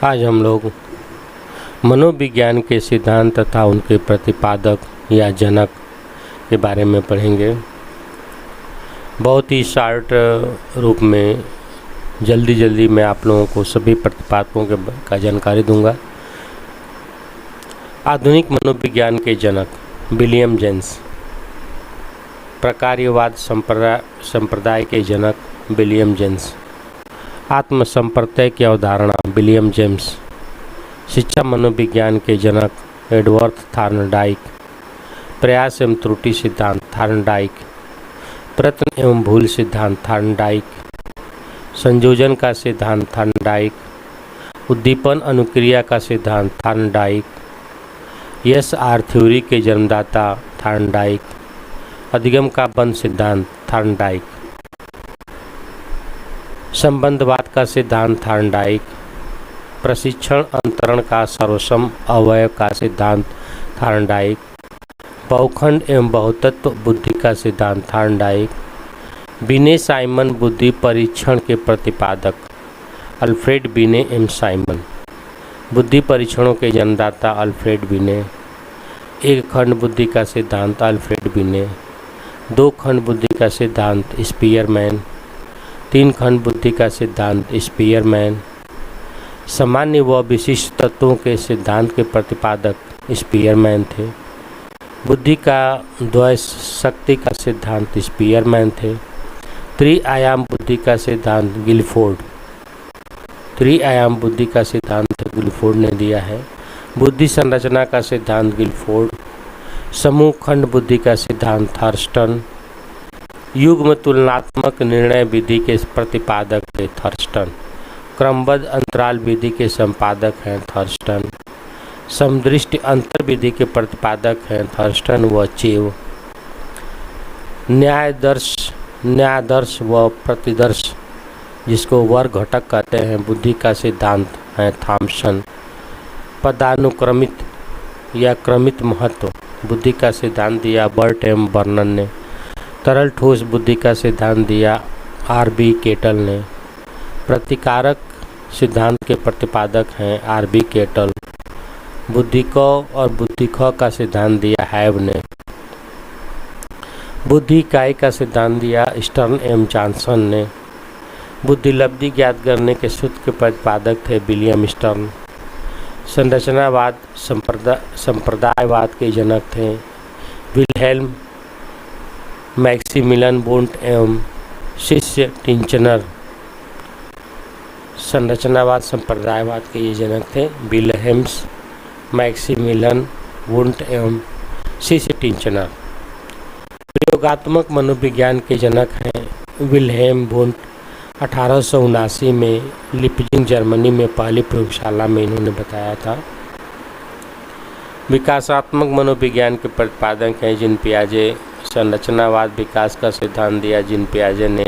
आज हम लोग मनोविज्ञान के सिद्धांत तथा उनके प्रतिपादक या जनक के बारे में पढ़ेंगे। बहुत ही शार्ट रूप में जल्दी मैं आप लोगों को सभी प्रतिपादकों का जानकारी दूंगा। आधुनिक मनोविज्ञान के जनक विलियम जेम्स। प्रकार्यवाद संप्रदाय के जनक विलियम जेम्स। आत्मसंप्रत्यय की अवधारणा विलियम जेम्स। शिक्षा मनोविज्ञान के जनक एडवर्ड थॉर्नडाइक। प्रयास एवं त्रुटि सिद्धांत थॉर्नडाइक। प्रयत्न एवं भूल सिद्धांत थॉर्नडाइक। संयोजन का सिद्धांत थॉर्नडाइक। उद्दीपन अनुक्रिया का सिद्धांत थॉर्नडाइक। यस आर थ्योरी के जन्मदाता थॉर्नडाइक। अधिगम का बंध सिद्धांत थॉर्नडाइक। संबंधवाद का सिद्धांत थॉर्नडाइक। प्रशिक्षण अंतरण का सर्वसम अवयव का सिद्धांत थॉर्नडाइक। बहुखंड एवं बहुतत्व बुद्धि का सिद्धांत थॉर्नडाइक। बिने साइमन बुद्धि परीक्षण के प्रतिपादक अल्फ्रेड बिने एवं साइमन। बुद्धि परीक्षणों के जन्मदाता अल्फ्रेड बिने। एक खंड बुद्धि का सिद्धांत अल्फ्रेड बिने। दो खंड बुद्धि का सिद्धांत स्पीयरमैन। तीन खंड बुद्धि का सिद्धांत स्पीयरमैन। सामान्य व विशिष्ट तत्वों के सिद्धांत के प्रतिपादक स्पीयरमैन थे। बुद्धि का द्वय शक्ति का सिद्धांत स्पीयरमैन थे। त्रिआयाम बुद्धि का सिद्धांत गिलफोर्ड। त्रिआयाम बुद्धि का सिद्धांत गिलफोर्ड ने दिया है। बुद्धि संरचना का सिद्धांत गिलफोर्ड। समूह खंड बुद्धि का सिद्धांत थर्स्टन। युग्म तुलनात्मक निर्णय विधि के प्रतिपादक थे थर्स्टन। क्रमबद्ध अंतराल विधि के संपादक हैं थर्स्टन। समदृष्टि अंतर विधि के प्रतिपादक हैं थर्स्टन व चेव। न्यायादर्श व प्रतिदर्श जिसको वर्ग घटक कहते हैं बुद्धि का सिद्धांत हैं थॉमसन। पदानुक्रमित या क्रमित महत्व बुद्धि का सिद्धांत दिया बर्ट एम बर्नन ने। तरल ठोस बुद्धि का सिद्धांत दिया आर.बी. केटल ने। प्रतिकारक सिद्धांत के प्रतिपादक हैं आर.बी. केटल। बुद्धि क और बुद्धि ख का सिद्धांत दिया हैव ने। बुद्धि इकाई का सिद्धांत दिया स्टर्न एम जॉनसन ने। बुद्धिलब्धि ज्ञात करने के सूत्र के प्रतिपादक थे विलियम स्टर्न। संरचनावाद संप्रदायवाद के जनक थे विल्हेल्म मैक्सिमिलियन वुंट एवं शिष्य टिंचनर। संरचनावाद संप्रदायवाद के ये जनक थे विल्हेम्स मैक्सिमिलियन वुंट एवं शिष्य टिंचनर। प्रयोगात्मक मनोविज्ञान के जनक हैं विल्हेम वुंट। 1879 में लिपजिंग जर्मनी में पहली प्रयोगशाला में इन्होंने बताया था। विकासात्मक मनोविज्ञान के प्रतिपादक हैं जीन पियाजे। संरचनावाद विकास का सिद्धांत दिया जीन पियाजे ने।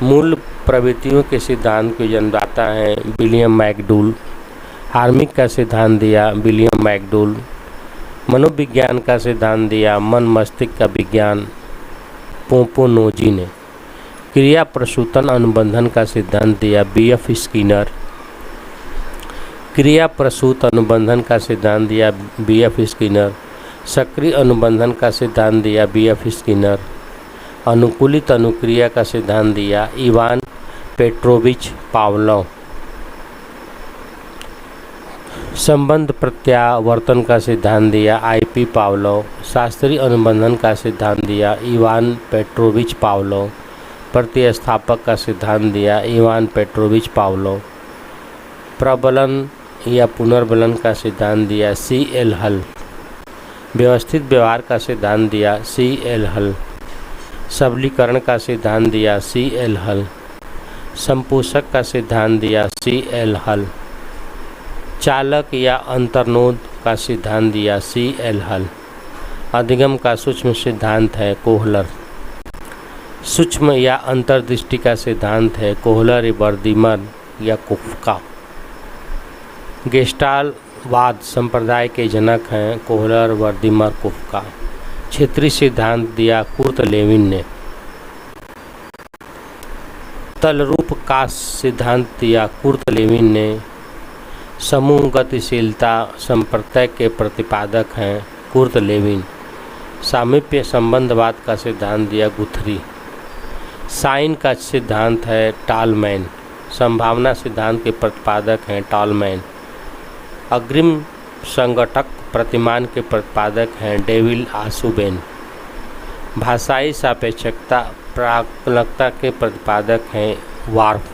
मूल प्रवृत्तियों के सिद्धांत के जन्मदाता हैं विलियम मैकडूल। हार्मिक का सिद्धांत दिया विलियम मैकडूल। मनोविज्ञान का सिद्धांत दिया मन मस्तिष्क का विज्ञान पोपोनोजी ने। क्रिया प्रसूतन अनुबंधन का सिद्धांत दिया बी.एफ. स्किनर। क्रिया प्रसूत अनुबंधन का सिद्धांत दिया बी.एफ. स्किनर। सक्रिय अनुबंधन का सिद्धांत दिया बी.एफ. स्किनर। अनुकूलित अनुक्रिया का सिद्धांत दिया इवान पेट्रोविच पावलोव। संबंध प्रत्यावर्तन का सिद्धांत दिया आई.पी. पावलोव। शास्त्रीय अनुबंधन का सिद्धांत दिया इवान पेट्रोविच पावलोव। प्रतिस्थापक का सिद्धांत दिया इवान पेट्रोविच पावलोव। प्रबलन या पुनर्बलन का सिद्धांत दिया सी.एल. हल। व्यवस्थित व्यवहार का सिद्धांत दिया सी.एल. हल। सबलीकरण का सिद्धांत दिया सी.एल. हल। संपोषक का सिद्धांत दिया सी.एल. हल। चालक या अंतर्नोद का सिद्धांत दिया सी.एल. हल। अधिगम का सूक्ष्म सिद्धांत है कोहलर। सूक्ष्म या अंतर्दृष्टि का सिद्धांत है कोहलर वर्दीमर या कुफ्का। गेस्टाल्टवाद संप्रदाय के जनक हैं कोहलर वर्दीमर कुफ्का। क्षेत्रीय सिद्धांत दिया कुर्ट लेविन ने। तलरूप का सिद्धांत दिया कुर्ट लेविन ने। समूह गतिशीलता संप्रत्यय के प्रतिपादक हैं कुर्ट लेविन। सामीप्य संबंधवाद का सिद्धांत दिया गुथरी। साइन का सिद्धांत है टॉलमैन। संभावना सिद्धांत के प्रतिपादक हैं टॉलमैन। अग्रिम संगठक प्रतिमान के प्रतिपादक हैं डेविल आशुबेन। भाषाई सापेक्षकता प्राकल्पना के प्रतिपादक हैं वार्फ।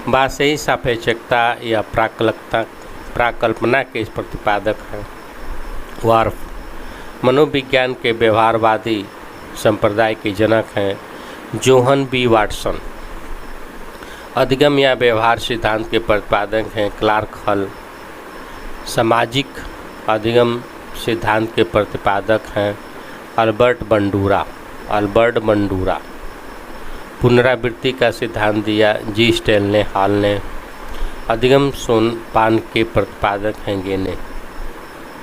भाषाई सापेक्षकता या प्राकल्पना के प्रतिपादक हैं वार्फ। मनोविज्ञान के व्यवहारवादी संप्रदाय के जनक हैं जोहन बी वाटसन। अधिगम या व्यवहार सिद्धांत के प्रतिपादक हैं क्लार्क हल। सामाजिक अधिगम सिद्धांत के प्रतिपादक हैं अल्बर्ट बंडूरा। पुनरावृत्ति का सिद्धांत दिया जी स्टेनले हॉल ने। अधिगम सोपान के प्रतिपादक हैं गेने।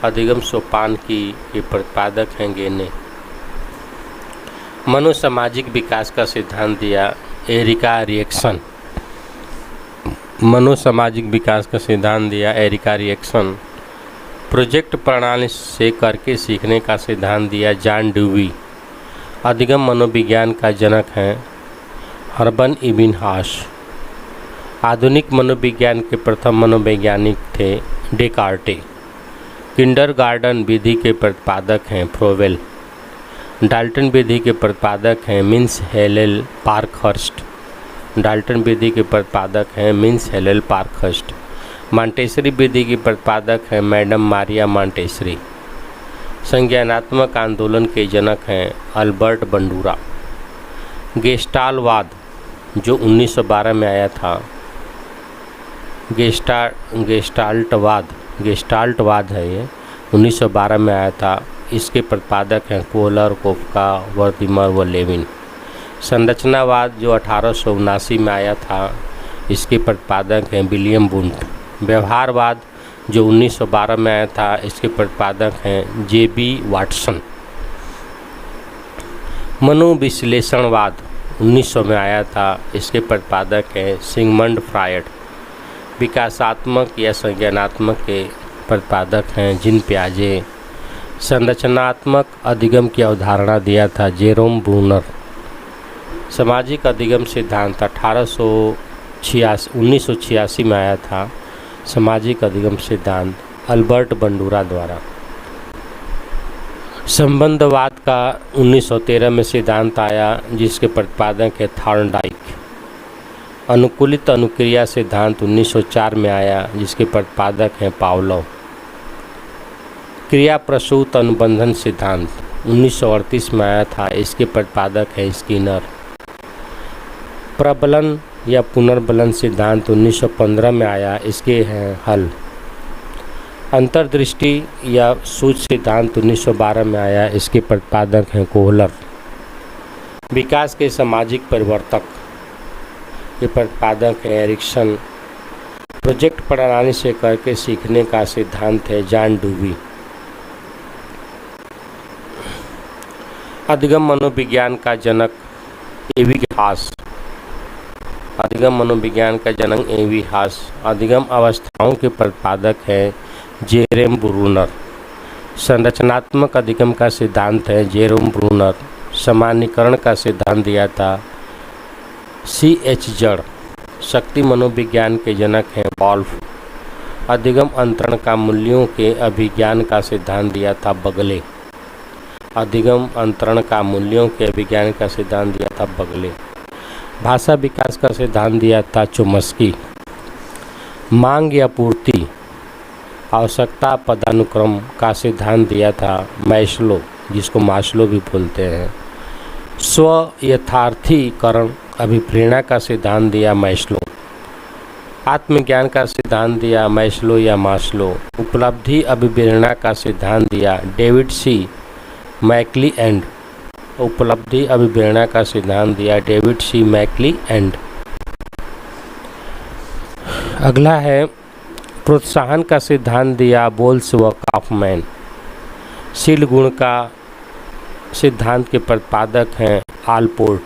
अधिगम सोपान के प्रतिपादक हैं गेने। मनोसामाजिक विकास का सिद्धांत दिया एरिका रिएक्शन। मनोसामाजिक विकास का सिद्धांत दिया एरिका रिएक्शन। प्रोजेक्ट प्रणाली से करके सीखने का सिद्धांत दिया जॉन ड्यूवी। अधिगम मनोविज्ञान का जनक हैं हर्बन इबिन हाश। आधुनिक मनोविज्ञान के प्रथम मनोवैज्ञानिक थे डेकार्टे। किंडरगार्टन विधि के प्रतिपादक हैं फ्रोवेल। डाल्टन विधि के प्रतिपादक हैं मिन्स हेलेल पार्कहर्स्ट। डाल्टन विधि के प्रतिपादक हैं मिन्स हेलेल पार्कहर्स्ट। मॉन्टेसरी विधि की प्रतिपादक हैं मैडम मारिया मॉन्टेसरी। संज्ञानात्मक आंदोलन के जनक हैं अल्बर्ट बंडूरा। गेस्टाल्टवाद जो 1912 में आया था, गेस्टाल्टवाद है ये, 1912 में आया था। इसके प्रतिपादक हैं कोहलर, कोफका, वर्दिमर व लेविन। संरचनावाद जो 1879 में आया था, इसके प्रतिपादक हैं विलियम वुंट। व्यवहारवाद जो 1912 में आया था, इसके प्रतिपादक हैं जेबी वाटसन। मनोविश्लेषणवाद 1900 में आया था, इसके प्रतिपादक हैं सिगमंड फ्रायड। विकासात्मक या संज्ञानात्मक के प्रतिपादक हैं जीन पियाजे। संरचनात्मक अधिगम की अवधारणा दिया था जेरोम ब्रूनर। सामाजिक अधिगम सिद्धांत 1986 में आया था। सामाजिक अधिगम सिद्धांत अल्बर्ट बंडूरा द्वारा। संबंधवाद का 1913 में सिद्धांत आया, जिसके प्रतिपादक है थॉर्नडाइक। अनुकूलित अनुक्रिया सिद्धांत 1904 में आया, जिसके प्रतिपादक हैं पावलोव। क्रिया प्रसूत अनुबंधन सिद्धांत 1938 में आया था, इसके प्रतिपादक हैं स्किनर। प्रबलन या पुनर्बलन सिद्धांत 1915 में आया, इसके हैं हल। अंतर्दृष्टि या सूच सिद्धांत 1912 में आया, इसके प्रतिपादक हैं कोहलर। विकास के सामाजिक परिवर्तक के प्रतिपादक हैं एरिक्सन। प्रोजेक्ट प्रणाली से करके सीखने का सिद्धांत है जॉन ड्यूवी। अधिगम मनोविज्ञान का जनक एवी हास। अधिगम मनोविज्ञान का जनक एवी हास। अधिगम अवस्थाओं के प्रतिपादक हैं जेरोम ब्रूनर। संरचनात्मक अधिगम का सिद्धांत है जेरोम ब्रूनर। सामान्यीकरण का सिद्धांत दिया था C.H. जड़। शक्ति मनोविज्ञान के जनक हैं वॉल्फ। अधिगम अंतरण का मूल्यों के अभिज्ञान का सिद्धांत दिया था बगले। अधिगम अंतरण का मूल्यों के अभिज्ञान का सिद्धांत दिया था बगले। भाषा विकास का सिद्धांत दिया था चोम्स्की। मांग या पूर्ति आवश्यकता पदानुक्रम का सिद्धांत दिया था मैस्लो, जिसको मास्लो भी बोलते हैं। स्व यथार्थीकरण अभिप्रेरणा का सिद्धांत दिया मैस्लो। आत्मज्ञान का सिद्धांत दिया मैस्लो या मास्लो। उपलब्धि अभिप्रेरणा का सिद्धांत दिया डेविड सी मैकली एंड। उपलब्धि अभिप्रेरणा का सिद्धांत दिया डेविड सी मैकली एंड। अगला है प्रोत्साहन का सिद्धांत दिया बोल्स व काफमैन। शील गुण का सिद्धांत के प्रतिपादक हैं आलपोर्ट।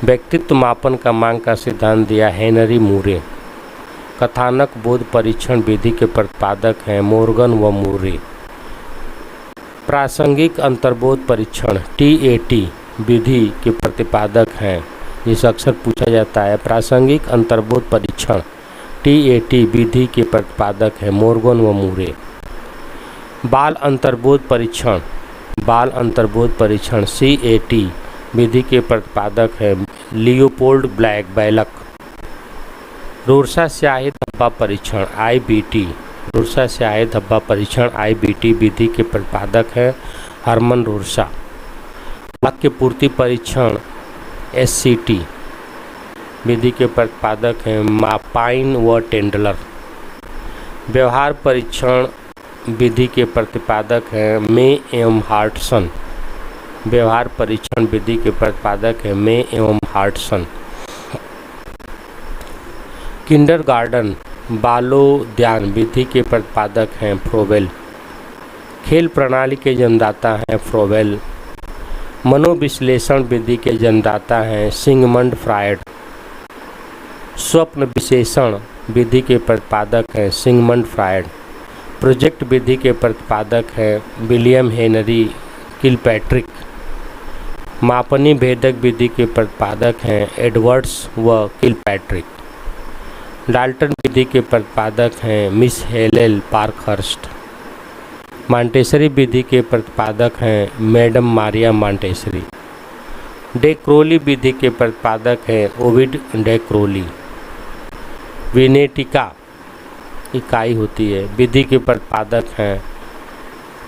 व्यक्तित्व मापन का मांग का सिद्धांत दिया हेनरी मूरे। कथानक बोध परीक्षण विधि के प्रतिपादक हैं मोर्गन व मूरे। प्रासंगिक अंतर्बोध परीक्षण TAT विधि के प्रतिपादक हैं, जिसे अक्सर पूछा जाता है। प्रासंगिक अंतर्बोध परीक्षण TAT विधि के प्रतिपादक हैं मोर्गन व मूरे। बाल अंतर्बोध परीक्षण CAT विधि के प्रतिपादक हैं लियोपोल्ड बैलक। रूरसा स्याही धब्बा परीक्षण IBT विधि के प्रतिपादक हैं हरमन रूरसा। वाक्य पूर्ति परीक्षण SCT विधि के प्रतिपादक हैं पाइन व टेंडलर। व्यवहार परीक्षण विधि के प्रतिपादक हैं मे एवं हार्टसन। किंडरगार्टन बालोद्यान विधि के प्रतिपादक हैं फ्रोबेल। खेल प्रणाली के जन्मदाता हैं फ्रोबेल। मनोविश्लेषण विधि के जन्मदाता हैं सिगमंड फ्रायड। स्वप्न विशेषण विधि के प्रतिपादक हैं सिगमंड फ्रायड। प्रोजेक्ट विधि के प्रतिपादक हैं विलियम हेनरी किलपैट्रिक। मापनी भेदक विधि के प्रतिपादक हैं एडवर्ड्स व किलपैट्रिक। डाल्टन विधि के प्रतिपादक हैं मिस हेलेन पार्कहर्स्ट। मॉन्टेसरी विधि के प्रतिपादक हैं madam Maria Montessori. Decroly विधि के प्रतिपादक हैं ओविड डे क्रोली। विनेटिका इकाई होती है विधि के प्रतिपादक हैं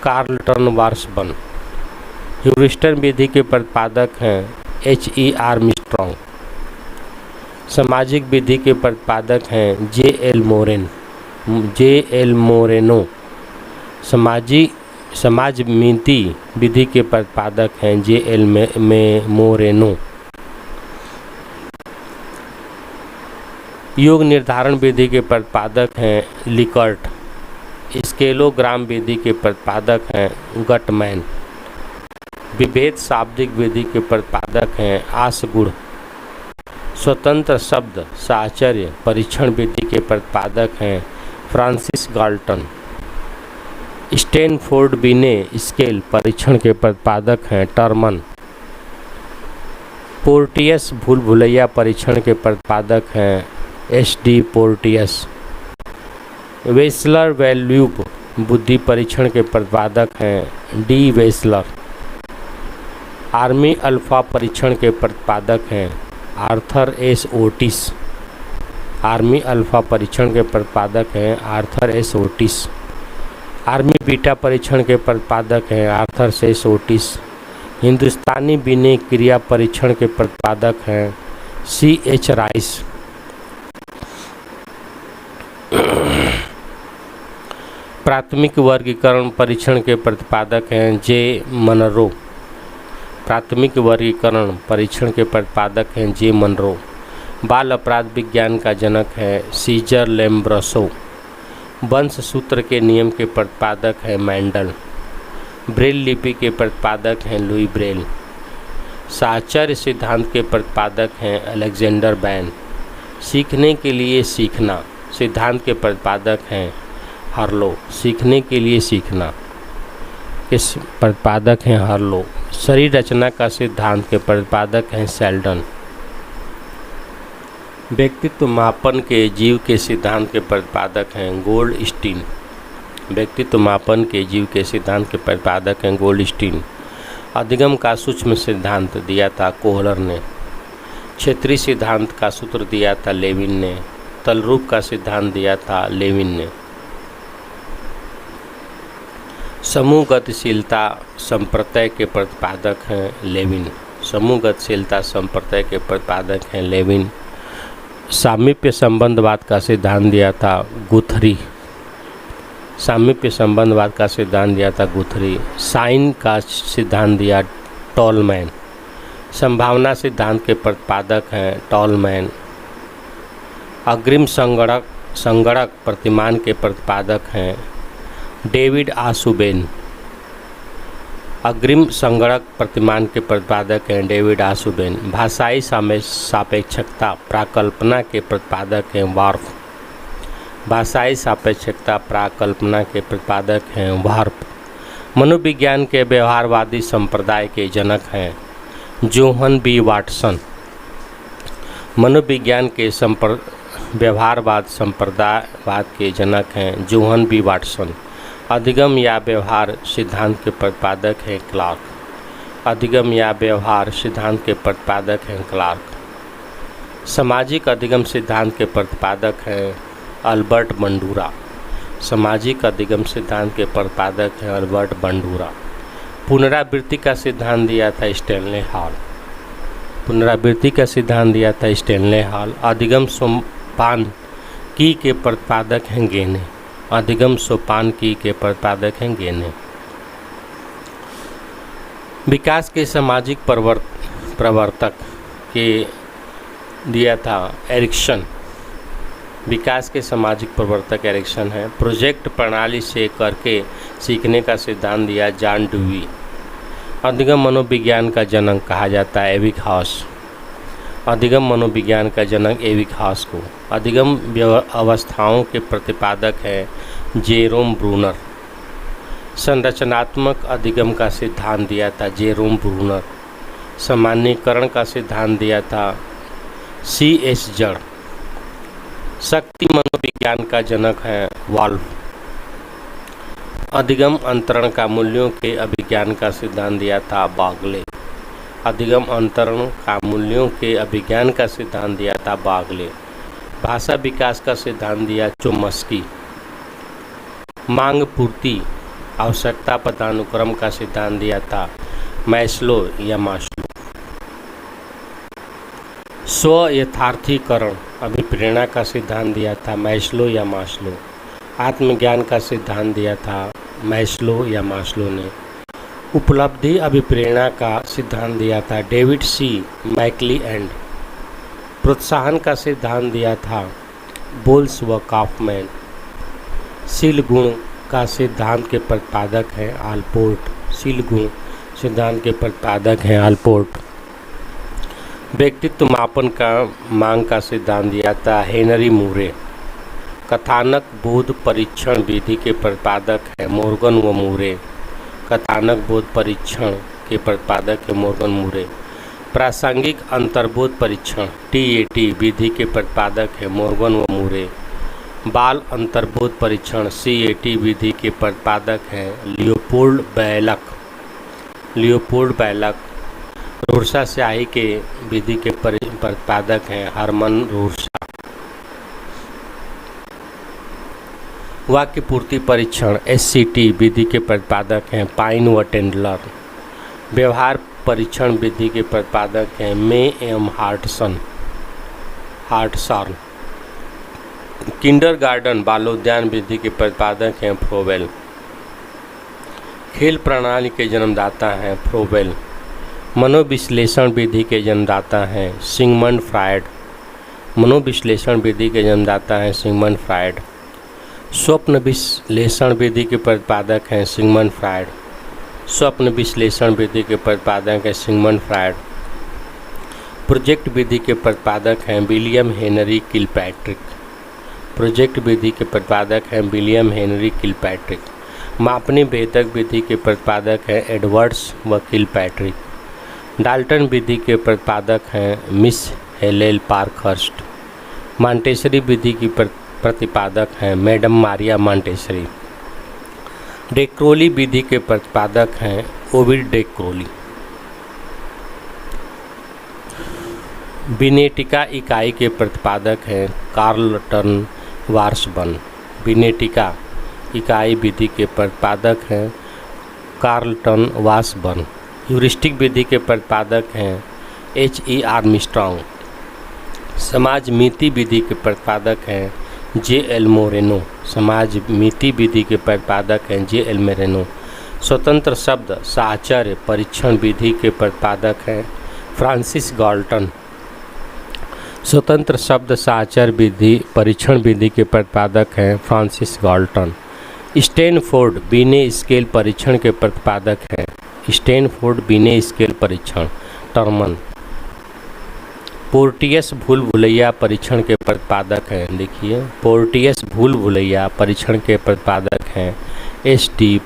कार्लटन वार्सबन। ह्यूरिस्टन विधि के प्रतिपादक हैं HE आर्मस्ट्रॉन्ग। सामाजिक विधि के प्रतिपादक हैं JL मोरेनो। समाजमिति विधि के प्रतिपादक हैं JL मोरेनो। योग निर्धारण विधि के प्रतिपादक हैं लिकर्ट। स्केलोग्राम विधि के प्रतिपादक हैं गटमैन। विभेद शाब्दिक विधि के प्रतिपादक हैं आसगुण। स्वतंत्र शब्द साहचर्य परीक्षण विधि के प्रतिपादक हैं फ्रांसिस गाल्टन। स्टैनफोर्ड बिने स्केल परीक्षण के प्रतिपादक हैं टर्मन। पोर्टियस भूल भुलैया परीक्षण के प्रतिपादक हैं SD पोर्टियस। वेस्लर वैल्यूब बुद्धि परीक्षण के प्रतिपादक हैं D वेस्लर। आर्मी अल्फा परीक्षण के प्रतिपादक हैं Arthur S Otis. Army alpha परीक्षण के प्रतिपादक हैं Arthur S Otis. Army beta परीक्षण के प्रतिपादक हैं आर्थर S ओटिस। हिंदुस्तानी विनय क्रिया परीक्षण के प्रतिपादक हैं CH राइस। प्राथमिक वर्गीकरण परीक्षण के प्रतिपादक हैं J मनरो। प्राथमिक वर्गीकरण परीक्षण के प्रतिपादक हैं J मनरो। बाल अपराध विज्ञान का जनक है सीजर लैम्ब्रोसो। वंश सूत्र के नियम के प्रतिपादक हैं मैंडल। ब्रेल लिपि के प्रतिपादक हैं लुई ब्रेल। साहचर्य सिद्धांत के प्रतिपादक हैं अलेक्जेंडर बैन। सीखने के लिए सीखना सिद्धांत के प्रतिपादक हैं हार्लो। सीखने के लिए सीखना के प्रतिपादक हैं हार्लो। शरीर रचना का सिद्धांत के प्रतिपादक हैं सेल्डन। व्यक्तित्व मापन के जीव के सिद्धांत के प्रतिपादक हैं गोल्डस्टीन। व्यक्तित्व मापन के जीव के सिद्धांत के प्रतिपादक हैं गोल्डस्टीन। अधिगम का सूक्ष्म सिद्धांत दिया था कोहलर ने। क्षेत्रीय सिद्धांत का सूत्र दिया था लेविन ने। तलरूप का सिद्धांत दिया था लेविन ने। समूह गतिशीलता संप्रत्यय के प्रतिपादक हैं लेविन। समूह गतिशीलता संप्रत्यय के प्रतिपादक हैं लेविन। सामीप्य संबंधवाद का सिद्धांत दिया था गुथरी। सामीप्य संबंधवाद का सिद्धांत दिया था गुथरी। साइन का सिद्धांत दिया टॉलमैन। संभावना सिद्धांत के प्रतिपादक हैं टॉलमैन। अग्रिम संगणक प्रतिमान के प्रतिपादक हैं डेविड आशुबेन। अग्रिम संगणक प्रतिमान के प्रतिपादक हैं डेविड आशुबेन। भाषाई सापेक्षकता प्राकल्पना के प्रतिपादक हैं वार्फ। भाषाई सापेक्षकता प्राकल्पना के प्रतिपादक हैं वार्फ। मनोविज्ञान के व्यवहारवादी संप्रदाय के जनक हैं जोहन बी वाटसन। मनोविज्ञान के व्यवहारवाद संप्रदायवाद के जनक हैं जोहन बी वाटसन। अधिगम या व्यवहार सिद्धांत के प्रतिपादक हैं क्लार्क। अधिगम या व्यवहार सिद्धांत के प्रतिपादक हैं क्लार्क। सामाजिक अधिगम सिद्धांत के प्रतिपादक हैं अल्बर्ट बंडूरा। सामाजिक अधिगम सिद्धांत के प्रतिपादक हैं अल्बर्ट बंडूरा। पुनरावृत्ति का सिद्धांत दिया था स्टैनले हॉल। पुनरावृत्ति का सिद्धांत दिया था स्टैनले हॉल। अधिगम सोपान की के प्रतिपादक हैं गेने। अधिगम सोपान की के प्रतिपादक हैं गेने। विकास के सामाजिक प्रवर्तक के दिया था एरिक्सन। विकास के सामाजिक प्रवर्तक एरिक्सन है। प्रोजेक्ट प्रणाली से करके सीखने का सिद्धांत दिया जॉन डेवी। अधिगम मनोविज्ञान का जनक कहा जाता है एबिंगहॉस। अधिगम मनोविज्ञान का जनक एबिंगहॉस को। अधिगम अवस्थाओं के प्रतिपादक हैं जेरोम ब्रूनर। संरचनात्मक अधिगम का सिद्धांत दिया था जेरोम ब्रूनर। सामान्यीकरण का सिद्धांत दिया था C.S. जड़। शक्ति मनोविज्ञान का जनक है वॉल्फ। अधिगम अंतरण का मूल्यों के अभिज्ञान का सिद्धांत दिया था बागले। अधिगम अंतरण का मूल्यों के अभिज्ञान का सिद्धांत दिया था बागले। भाषा विकास का सिद्धांत दिया चोम्स्की। मांग पूर्ति आवश्यकता पदानुक्रम का सिद्धांत दिया था मैस्लो या मास्लो। स्व यथार्थीकरण अभिप्रेरणा का सिद्धांत दिया था मैस्लो या मास्लो। आत्मज्ञान का सिद्धांत दिया था मैस्लो या मास्लो ने। उपलब्धि अभिप्रेरणा का सिद्धांत दिया था डेविड सी मैकलीलैंड। प्रोत्साहन का सिद्धांत दिया था बोल्स व काफमैन। शील गुण का सिद्धांत के प्रतिपादक हैं आलपोर्ट। शील गुण सिद्धांत के प्रतिपादक हैं आलपोर्ट। व्यक्तित्व मापन का मांग का सिद्धांत दिया था हेनरी मूरे। कथानक बोध परीक्षण विधि के प्रतिपादक हैं मोर्गन व मूरे। कथानक बोध परीक्षण के प्रतिपादक है मोर्गन मूरे। प्रासंगिक अंतर्बोध परीक्षण TAT विधि के प्रतिपादक है मोर्गन व मूरे। बाल अंतर्बोध परीक्षण CAT विधि के प्रतिपादक हैं लियोपोल्ड बैलक। लियोपोल्ड बैलक। रूर्सा स्याही के विधि के प्रतिपादक हैं हरमन रूर्सा। वाक्य पूर्ति परीक्षण SCT विधि के प्रतिपादक हैं पाइन व टेंडलर। व्यवहार परीक्षण विधि के प्रतिपादक हैं मे एम हार्टसन। किंडरगार्टन बालोद्यान विधि के प्रतिपादक हैं फ्रोवेल। खेल प्रणाली के जन्मदाता हैं फ्रोवेल। मनोविश्लेषण विधि के जन्मदाता हैं सिगमंड फ्रायड। मनोविश्लेषण विधि के जन्मदाता हैं सिगमंड फ्रायड। स्वप्न विश्लेषण विधि के प्रतिपादक हैं सिगमंड फ्रायड। स्वप्न विश्लेषण विधि के प्रतिपादक हैं सिगमंड फ्रायड। प्रोजेक्ट विधि के प्रतिपादक हैं विलियम हेनरी किलपैट्रिक। प्रोजेक्ट विधि के प्रतिपादक हैं विलियम हेनरी किलपैट्रिक। मापनी भेदक विधि के प्रतिपादक हैं एडवर्ड्स व किलपैट्रिक। डाल्टन विधि के प्रतिपादक हैं मिस हेलेल पार्कहर्स्ट। मॉन्टेसरी विधि की प्रतिपादक हैं मैडम मारिया मॉन्टेसरी। डेक्रोली विधि के प्रतिपादक हैं ओविड डेक्रोली। बिनेटिका इकाई के प्रतिपादक हैं कार्लटन वार्सबर्न। बिनेटिका इकाई विधि के प्रतिपादक हैं कार्लटन वार्सबर्न। ह्यूरिस्टिक विधि के प्रतिपादक हैं H.E. आर्मस्ट्रांग। समाज मिति विधि के प्रतिपादक हैं J.L. मोरेनो। समाज मिति विधि के प्रतिपादक हैं J.L. मोरेनो। स्वतंत्र शब्द साहचर्य परीक्षण विधि के प्रतिपादक हैं फ्रांसिस गाल्टन। स्वतंत्र शब्द साहचर्य विधि परीक्षण विधि के प्रतिपादक हैं फ्रांसिस गाल्टन। स्टैनफोर्ड बीने स्केल परीक्षण के प्रतिपादक हैं स्टैनफोर्ड बिने स्केल परीक्षण, टर्मन। पोर्टियस भूल भुलैया परीक्षण के प्रतिपादक हैं, देखिए पोर्टियस भूल भुलैया परीक्षण के प्रतिपादक हैं एस.डी.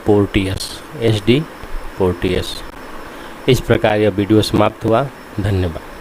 पोर्टियस। इस प्रकार यह वीडियो समाप्त हुआ। धन्यवाद।